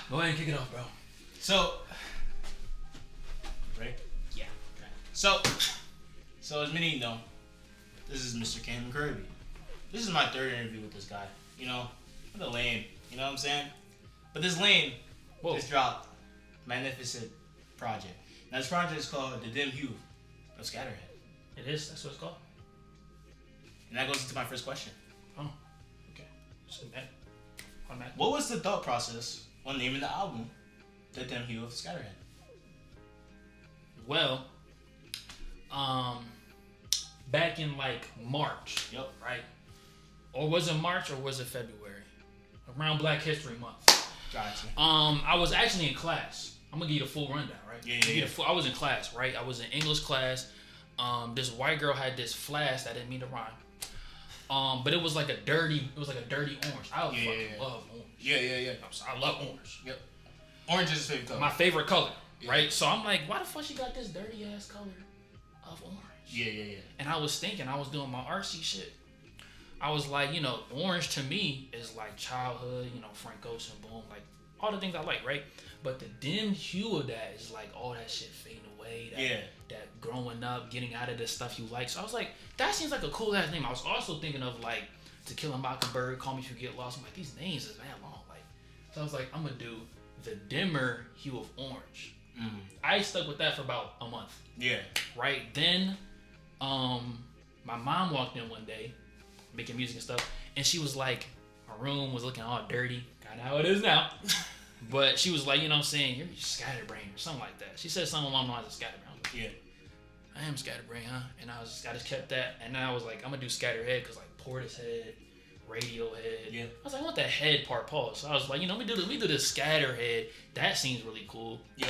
Go ahead and kick it off, bro. So, ready? Yeah. Okay. So as many know, this is Mr. Cameron Kirby. This is my third interview with this guy. You know, what a lame. You know what I'm saying? But this lame just dropped magnificent project. Now this project is called The Dim Hue of Scatterhead. It is. That's what it's called. And that goes into my first question. Oh, okay. So that. On that. What was the thought process on naming the album The Dim Hue of Scatterhead? Well, back in like March. Yep. Right. Or was it March or was it February? Around Black History Month. Gotcha. I was actually in class. I'm gonna give you the full rundown, right? Yeah. I was in class, right? I was in English class. This white girl had this flask. I didn't mean to rhyme. But it was like a dirty orange. I fucking love orange. Yeah. I love orange. Yep. Orange is his favorite color. My favorite color, right? So I'm like, why the fuck she got this dirty ass color of orange? Yeah. And I was thinking, I was doing my artsy shit. I was like, orange to me is like childhood, Frank Ocean, boom, like all the things I like, right? But the dim hue of that is like all that shit fading away. That growing up, getting out of the stuff you like. So I was like, that seems like a cool ass name. I was also thinking of like To Kill a Mockingbird, Call Me If You Get Lost. I'm like, these names is mad long. Like, so I was like, I'm gonna do the dimmer hue of orange. Mm-hmm. I stuck with that for about a month. Yeah. Right then, my mom walked in one day, making music and stuff, and she was like, my room was looking all dirty, kind of how it is now. But she was like, you know what I'm saying, you're scatterbrained or something like that. She said something along the lines of scatterbrained. Yeah. I am scatterbrained, huh? And I just kept that, and then I was like, I'm gonna do scatterhead because like Portishead, Radiohead. Yeah. I was like, I want that head part paused. So I was like, let me do this scatterhead. That seems really cool. Yep.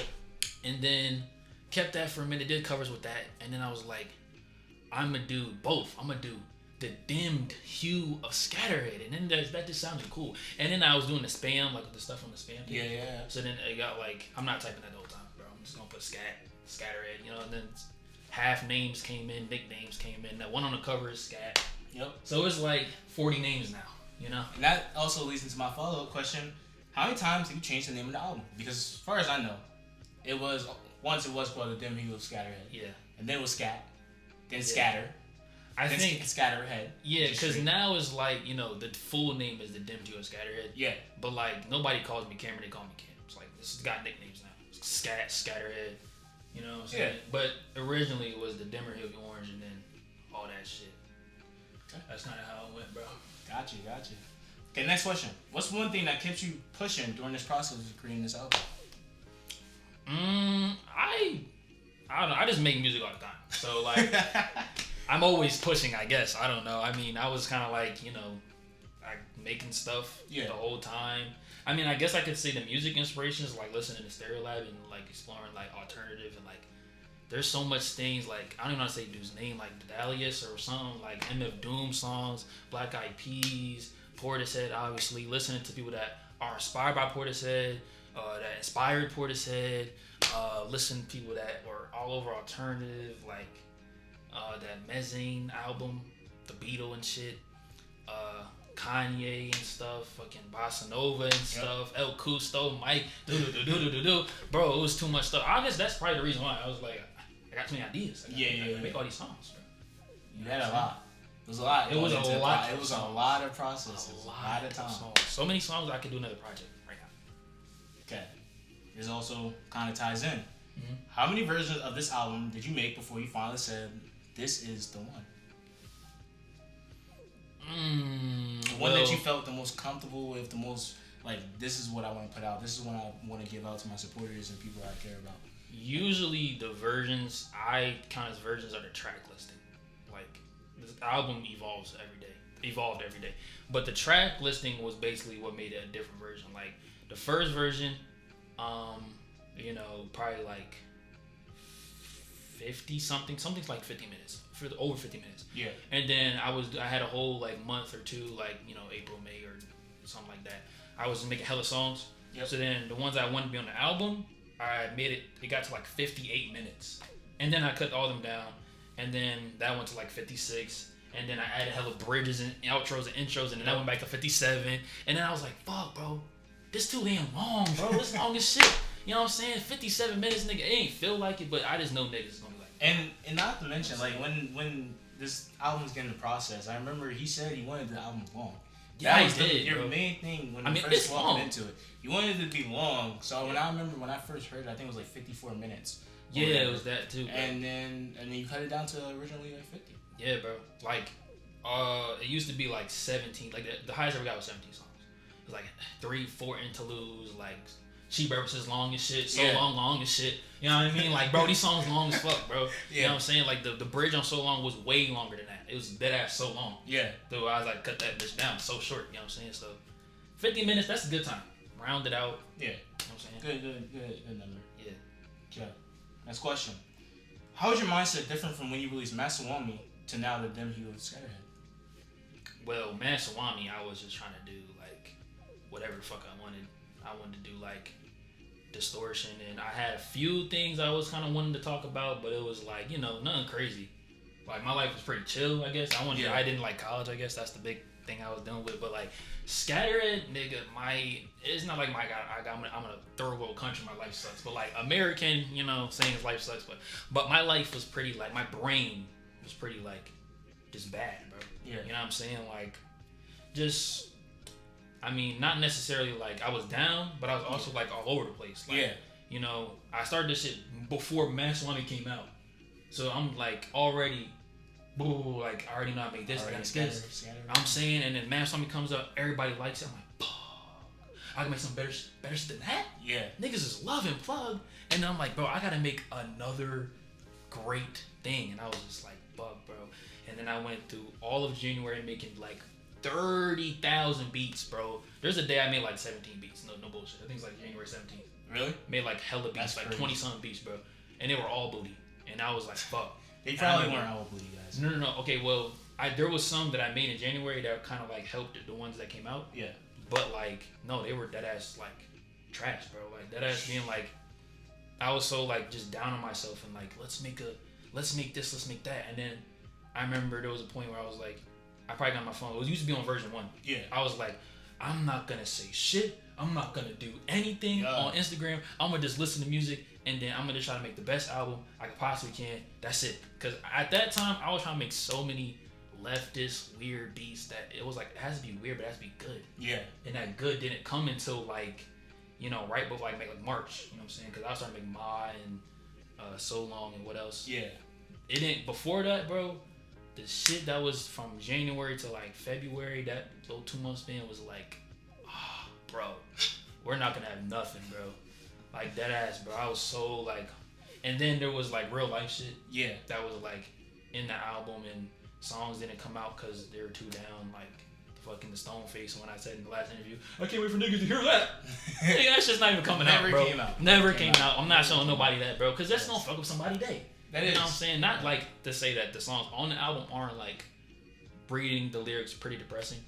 And then kept that for a minute, did covers with that, and then I was like, I'm gonna do both. I'm gonna do the dimmed hue of Scatterhead, and then that just sounded cool. And then I was doing the spam, like the stuff on the spam page. Yeah. So then it got like, I'm not typing that the whole time, bro. I'm just gonna put Scatterhead, and then half names came in, nicknames came in. That one on the cover is Scat. Yep. So it's like 40 names now, And that also leads into my follow-up question. How many times have you changed the name of the album? Because as far as I know, once it was called The Dim Hue of Scatterhead. Yeah. And then it was Scat. Then Scatter. I think Scatterhead. Yeah, because now it's like, the full name is The Dim Hue of Scatterhead. Yeah. But like, nobody calls me Cameron, they call me Cam. It's like, this has got nicknames now. Scat, Scatterhead. You know what I'm saying? Yeah. But originally it was the dimmer hue of orange and then all that shit. Okay. That's kind of how it went, bro. Got you. Okay, next question. What's one thing that kept you pushing during this process of creating this album? I don't know. I just make music all the time. So like, I'm always pushing, I guess. I don't know. I mean, I was kind of like, like making stuff the whole time. I mean, I guess I could say the music inspirations, like listening to Stereolab and like exploring like alternative and like there's so much things like I don't even know how to say dude's name, like Dalius or something, like MF Doom songs, Black Eyed Peas, Portishead, obviously, listening to people that are inspired by Portishead, that inspired Portishead, listen to people that were all over alternative, like that Mezzane album, The Beatle and shit, Kanye and stuff, fucking Bossa Nova and stuff, El Custo, Mike, bro, it was too much stuff. I guess that's probably the reason why I was like, I got too many ideas. I gotta make all these songs, bro. You had a lot. It was a lot. It was a lot. It was a lot of processes. A lot of time. So many songs I could do another project right now. Okay. This also kind of ties in. Mm-hmm. How many versions of this album did you make before you finally said, this is the one? The one that you felt the most comfortable with, the most, like, this is what I want to put out. This is what I want to give out to my supporters and people I care about. Usually the versions, I count as versions are the track listing. Like, this album evolved every day. But the track listing was basically what made it a different version. Like, the first version, probably like 50-something's like 50 minutes. Over 50 minutes. Yeah. And then I had a whole like month or two, like, April, May or something like that. I was making hella songs. Yep. So then the ones I wanted to be on the album, I made it got to like 58 minutes. And then I cut all them down. And then that went to like 56. And then I added hella bridges and outros and intros. And then that went back to 57. And then I was like, fuck, bro. this too damn long, bro. It's long as shit. You know what I'm saying? 57 minutes, nigga. It ain't feel like it, but I just know niggas is gonna be like. And not to mention, like when this album's getting processed, I remember he said he wanted the album long. Yeah, I did. Your bro. main thing when you first walked into it. You wanted it to be long. So when I remember when I first heard it, I think it was like 54 minutes. Yeah, it was that too. Bro. And then you cut it down to originally like 50. Yeah, bro. Like, it used to be like 17. Like the highest I ever got was 17 songs. It was like 3-4 interludes. Like She References long as shit. So long as shit. You know what I mean? Like, bro, these songs long as fuck, bro. You know what I'm saying? Like the bridge on So Long was way longer than that. It was dead ass so long. Yeah. So I was like, cut that bitch down. So short. You know what I'm saying? So 50 minutes. That's a good time. Round it out. Yeah. You know what I'm saying? Good number. Yeah. Okay. Next question. How is your mindset different from when you released Masawami to now the Dem Hue of Scatterhead? Well, Masawami, I was just trying to do like whatever the fuck I wanted. I wanted to do like distortion, and I had a few things I was kind of wanting to talk about, but it was like, you know, nothing crazy. Like my life was pretty chill, I guess. I didn't like college, I guess. That's the big thing I was dealing with. But like Scatterhead, nigga, it's not like I'm in a third world country, my life sucks. But like American, you know, saying his life sucks, but my life was pretty like, my brain was pretty like just bad, bro. Yeah. You know what I'm saying? Like just, I mean, not necessarily like I was down, but I was also like all over the place. Like, you know, I started this shit before Masawami came out. So I'm like already, like I already know I made this, I got this. I'm saying, and then Masawami comes up, everybody likes it. I'm like, fuck, I can make some better shit than that. Yeah, niggas is loving Plug, and then I'm like, bro, I gotta make another great thing, and I was just like, fuck, bro. And then I went through all of January making like 30,000 beats, bro. There's a day I made like 17 beats. No bullshit. I think it's like January 17th. Really? Made like hella beats, that's like 20-something beats, bro, and they were all booty. And I was like, fuck. They probably weren't all booty guys. No. Okay, well, there was some that I made in January that kind of like helped the ones that came out. Yeah. But like, no, they were dead ass like trash, bro. Like dead ass being like, I was so like just down on myself and like, let's make this, let's make that. And then I remember there was a point where I was like, I probably got my phone. It used to be on version 1. Yeah. I was like, I'm not gonna say shit. I'm not gonna do anything on Instagram. I'm gonna just listen to music. And then I'm gonna try to make the best album I could possibly can. That's it. Cause at that time I was trying to make so many leftist weird beats that it was like, it has to be weird, but it has to be good. Yeah. And that good didn't come until like, you know, right before like March. You know what I'm saying? Cause I was starting to make Ma and So Long and what else? Yeah. It didn't before that, bro. The shit that was from January to like February, that little 2 month span was like, bro, we're not gonna have nothing, bro. Like dead ass, bro. I was so like, and then there was like real life shit. Yeah. That was like in the album, and songs didn't come out because they were too down. Like the Stone Face when I said in the last interview, I can't wait for niggas to hear that. Nigga, that shit's not even coming out, bro. Never came out. I'm not showing nobody that, bro, because that's gonna fuck with somebody day. That is. You know what I'm saying? Not like to say that the songs on the album aren't like reading the lyrics pretty depressing,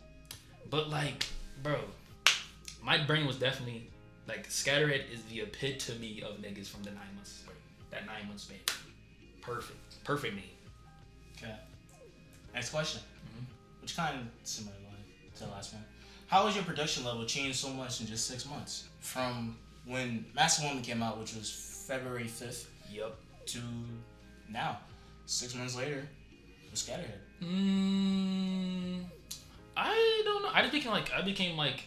but like, bro, my brain was definitely. Like, Scatterhead is the epitome of niggas from the 9 months. That 9 month span. Perfect me. Okay. Next question. Mm-hmm. Which kind of similar to the last one. How has your production level changed so much in just 6 months? From when Masawami came out, which was February 5th. Yep. To now. 6 months later, with Scatterhead. I don't know. I became like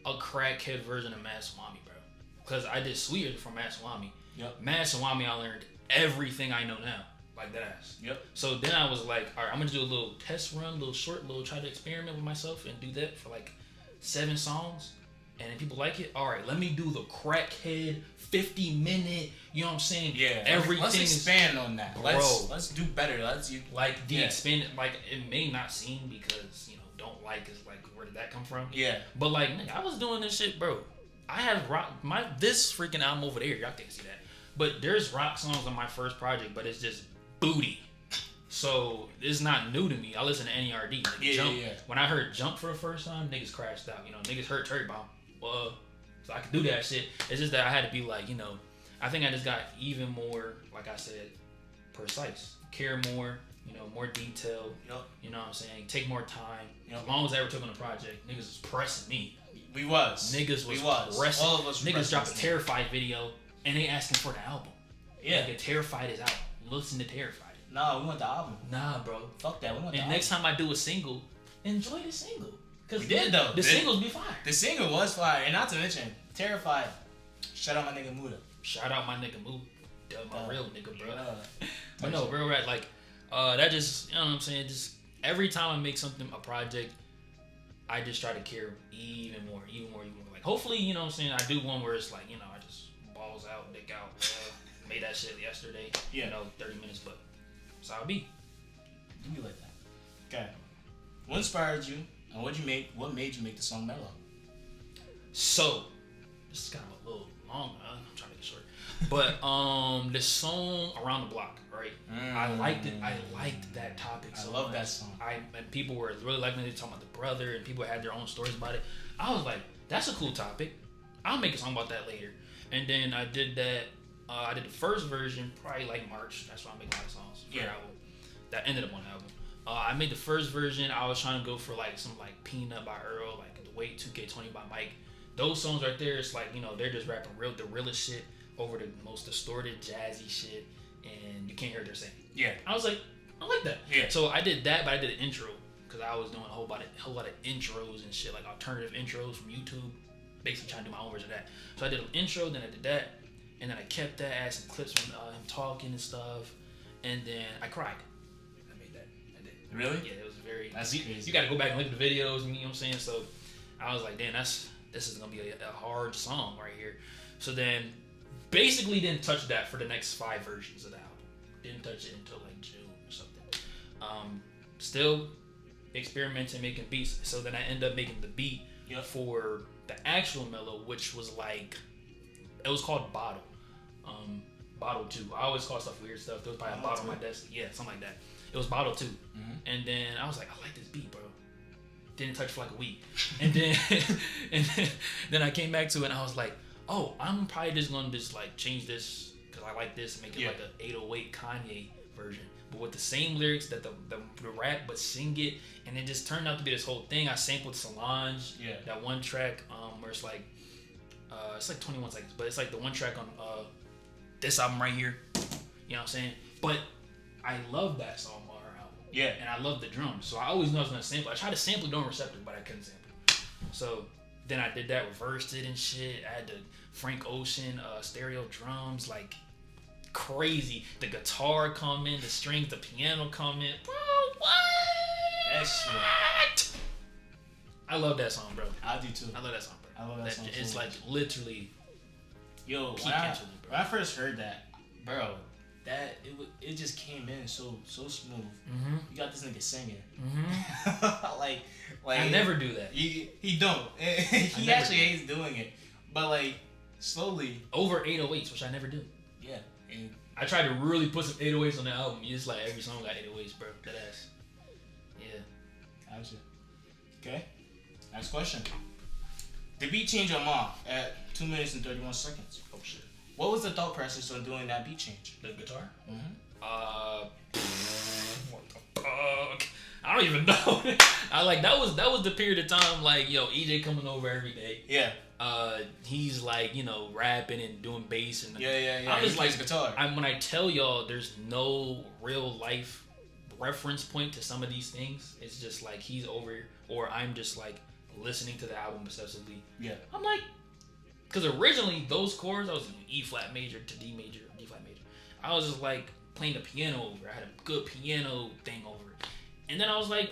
a crackhead version of Masawami, bro. Because I did Sweeter from Masawami. Yep. Masawami, I learned everything I know now. Like that ass. Yep. So then I was like, all right, I'm going to do a little test run, try to experiment with myself and do that for like 7 songs. And if people like it, all right, let me do the crackhead 50-minute, you know what I'm saying? Yeah. Everything. Let's expand on that. Bro. Let's do better. Expanded, like it may not seem because, you know, don't like is like, where did that come from? Yeah. But like, nigga, I was doing this shit, bro. I have rock this freaking album over there. Y'all can't see that. But there's rock songs on my first project, but it's just booty. So it's not new to me. I listen to NERD. Jump. Yeah. When I heard Jump for the first time, niggas crashed out. You know, niggas heard Cherry Bomb. Well, so I could do that shit. It's just that I had to be like, you know, I think I just got even more, like I said, precise. Care more, you know, more detail. Yep. You know what I'm saying? Take more time. Yep. As long as I ever took on a project, niggas was pressing me. We was. Niggas was pressing. All of us niggas dropped a Terrified video and they asking for the album. Yeah. Nigga, Terrified is out. Listen to Terrified. Nah, we want the album. Nah, bro. Fuck that. We want the album. And next time I do a single, enjoy the single. Cause we did though. The singles be fire. The single was fire, and not to mention Terrified. Shout out my nigga Muda. Shout out my nigga Muda. My real nigga, bro. But no, real rap, like, that just, you know what I'm saying? Just every time I make something, a project, I just try to care even more. Like, hopefully, you know what I'm saying? I do one where it's like, you know, I just balls out, dick out. Made that shit yesterday. Yeah. You know, 30 minutes, but that's how it be. Do you like that? Okay. What inspired you, and what made you make the song Mellow? So, this is kind of a little long. I'm trying to make it short. But the song Around the Block, right? I liked it. I liked that topic so much. I love that song. And people were really liking it. They talking about the brother, and people had their own stories about it. I was like, that's a cool topic. I'll make a song about that later. And then I did that. I did the first version probably like March. That's why I make a lot of songs for the album. That ended up on the album. I made the first version. I was trying to go for like some like Peanut by Earl, like The Wait 2K20 by Mike. Those songs right there, it's like, you know, they're just rapping the realest shit over the most distorted, jazzy shit, and you can't hear what they're saying. Yeah. I was like, I like that. Yeah. So I did that, but I did an intro because I was doing a whole lot of intros and shit, like alternative intros from YouTube, basically trying to do my own version of that. So I did an intro, then I did that, and then I kept that, add some clips from him talking and stuff, and then I cried. I made that. I did. Really? Yeah, it was very. That's crazy. You got to go back and look at the videos, and you know what I'm saying. So I was like, damn, this is gonna be a hard song right here. So then, basically, didn't touch that for the next 5 versions of the album. Didn't touch it until like June or something. Still experimenting, making beats. So then I ended up making the beat for the actual Mellow, which was like, it was called Bottle. Bottle 2. I always call stuff weird stuff. There was probably a bottle on my desk. Yeah, something like that. It was Bottle 2. Mm-hmm. And then I was like, I like this beat, bro. Didn't touch for like a week. And then I came back to it and I was like, oh, I'm probably just gonna just like change this because I like this and make it like a 808 Kanye version, but with the same lyrics that the rap, but sing it, and it just turned out to be this whole thing. I sampled Solange, that one track where it's like 21 seconds, but it's like the one track on this album right here. You know what I'm saying? But I love that song on her album. Yeah, and I love the drums, so I always knew I was gonna sample. I tried to sample Don't Receptor, but I couldn't sample. So then I did that, reversed it and shit. I had the Frank Ocean stereo drums, like crazy. The guitar come in, the strings, the piano come in. Bro, what? That shit. I love that song, bro. I do too. I love that song, bro. I love that song. It's so like literally. Yo, when I first heard that, bro, it just came in so smooth. Mm-hmm. You got this nigga singing. Mm-hmm. like I never do that. He don't. He actually hates doing it, but like slowly over 808s, which I never do. Yeah, and I tried to really put some 808s on the album. It's like every song got 808s, bro. That ass. Yeah. Gotcha. Okay. Next question. The beat change on Ma at 2 minutes and 31 seconds. Oh shit. What was the thought process on doing that beat change? The guitar? Mm-hmm. What the fuck? I don't even know. I like that was the period of time like, yo, EJ coming over every day. Yeah. He's like, you know, rapping and doing bass and I'm just like guitar. When I tell y'all there's no real life reference point to some of these things, it's just like he's over or I'm just like listening to the album obsessively. Yeah. I'm like, because originally those chords, I was in E flat major to D major, D flat major. I was just like playing the piano over. I had a good piano thing over it. And then I was like,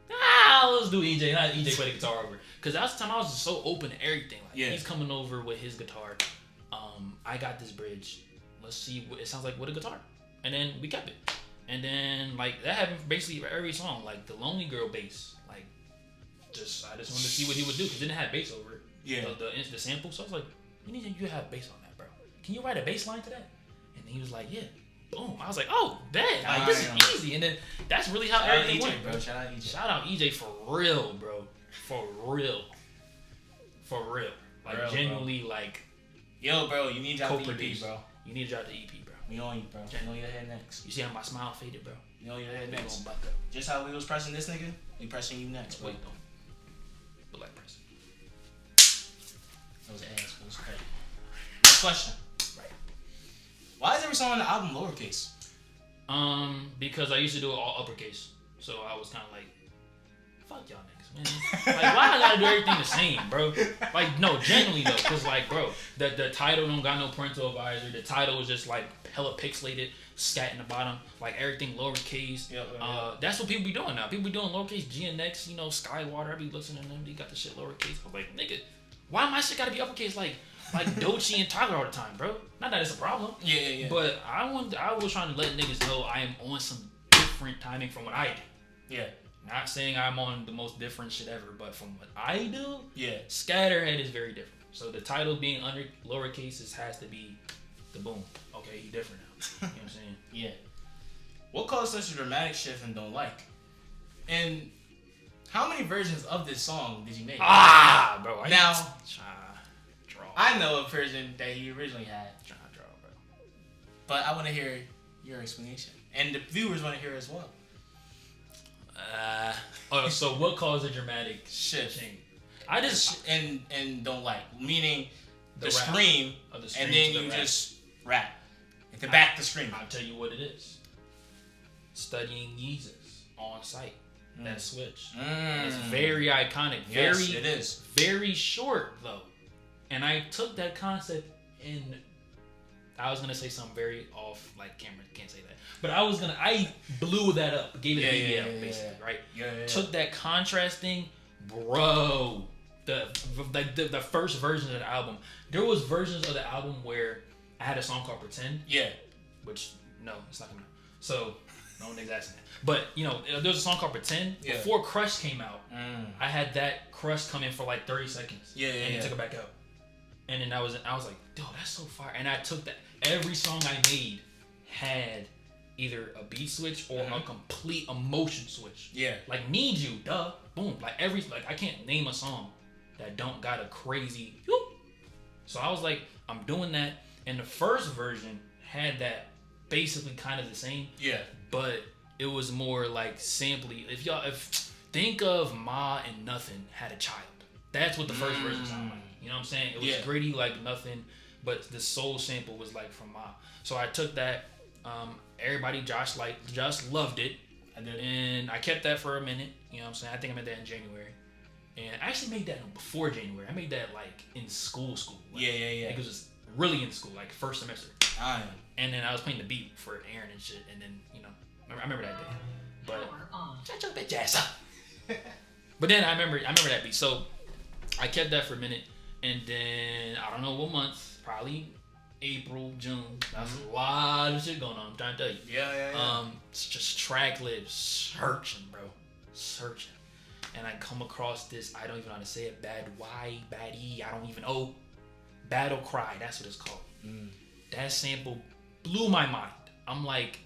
let's do EJ. Not EJ play the guitar over. Because that's the time I was just so open to everything. Like, he's coming over with his guitar. I got this bridge. Let's see what it sounds like with a guitar. And then we kept it. And then like that happened basically for every song. Like the Lonely Girl bass. Like I just wanted to see what he would do because it didn't have bass over it. Yeah. The sample. So I was like, we need you to have bass on that, bro. Can you write a bass line to that? And he was like, yeah. Boom. I was like, oh, that. Like, this is easy. And then that's really how everything went, bro. Shout out EJ. Shout out EJ for real, bro. For real. For real. Like, real, genuinely, bro. Like. Yo, bro, you need to drop the EP, bro. You need to drop the EP, bro. We on you, bro. You know you're head next. You see how my smile faded, bro? You know you're head next. Just how we was pressing this nigga, we pressing you next, bro. Wait, don't. But like pressing. That was ass. That was crazy. Next question. Right. Why is every song on the album lowercase? Because I used to do it all uppercase, so I was kind of like, fuck y'all niggas, man. Like, why I gotta do everything the same, bro? Like, no, genuinely though, cause like, bro, the title don't got no parental advisory. The title is just like hella pixelated, scat in the bottom, like everything lowercase. That's what people be doing now. People be doing lowercase GNX, you know, Skywater. I be listening to them. They got the shit lowercase. I'm like, nigga, why my shit gotta be uppercase like Doechii and Tyler all the time, bro? Not that it's a problem. Yeah. But I was trying to let niggas know I am on some different timing from what I do. Yeah. Not saying I'm on the most different shit ever, but from what I do, yeah, Scatterhead is very different. So the title being under lowercases has to be the boom. Okay, he different now. You know what I'm saying? Yeah. What caused such a dramatic shift and don't like? And how many versions of this song did you make? Bro. I know a version that he originally had. Trying to draw, bro. But I want to hear your explanation. And the viewers want to hear it as well. So what caused a dramatic shift? I just and don't like, meaning the scream, and then you just rap. And to back the scream. I'll tell you what it is. Studying Yeezus on site. That switch. It's very iconic. Yes, it is. Very short though. And I took that concept in. I was gonna say something very off, like camera, can't say that. But I blew that up, gave it a BBL, basically, right? Yeah. Took that contrast thing, bro. The first version of the album, there was versions of the album where I had a song called Pretend. Yeah. Which, no, it's not coming out. So, no one asking that. But, you know, there was a song called Pretend. Yeah. Before Crush came out, I had that Crush come in for like 30 seconds. Yeah. And then took it back out. And then I was like, dude, that's so fire. And I took that. Every song I made had either a beat switch or a complete emotion switch. Yeah. Like Need You, duh. Boom. Like I can't name a song that don't got a crazy So I was like, I'm doing that. And the first version had that basically kind of the same. Yeah. But it was more like samply. If think of Ma and Nothing had a child. That's what the first version sounded like. You know what I'm saying? It was gritty like Nothing, but the soul sample was like from Ma. So I took that. Everybody, Josh loved it. I did. And I kept that for a minute. You know what I'm saying? I think I made that in January. And I actually made that before January. I made that like in school. Like, yeah. Like it was just really in school, like first semester. And then I was playing the beat for Aaron and shit. And then, you know, I remember that day. But shut your bitch ass up. But then I remember that beat. So I kept that for a minute. And then I don't know what month, probably April, June. That's a lot of shit going on. I'm trying to tell you. Yeah. It's just track lists searching, bro. Searching. And I come across this, I don't even know how to say it, Bad E, I don't even know. Battle Cry, that's what it's called. That sample blew my mind. I'm like,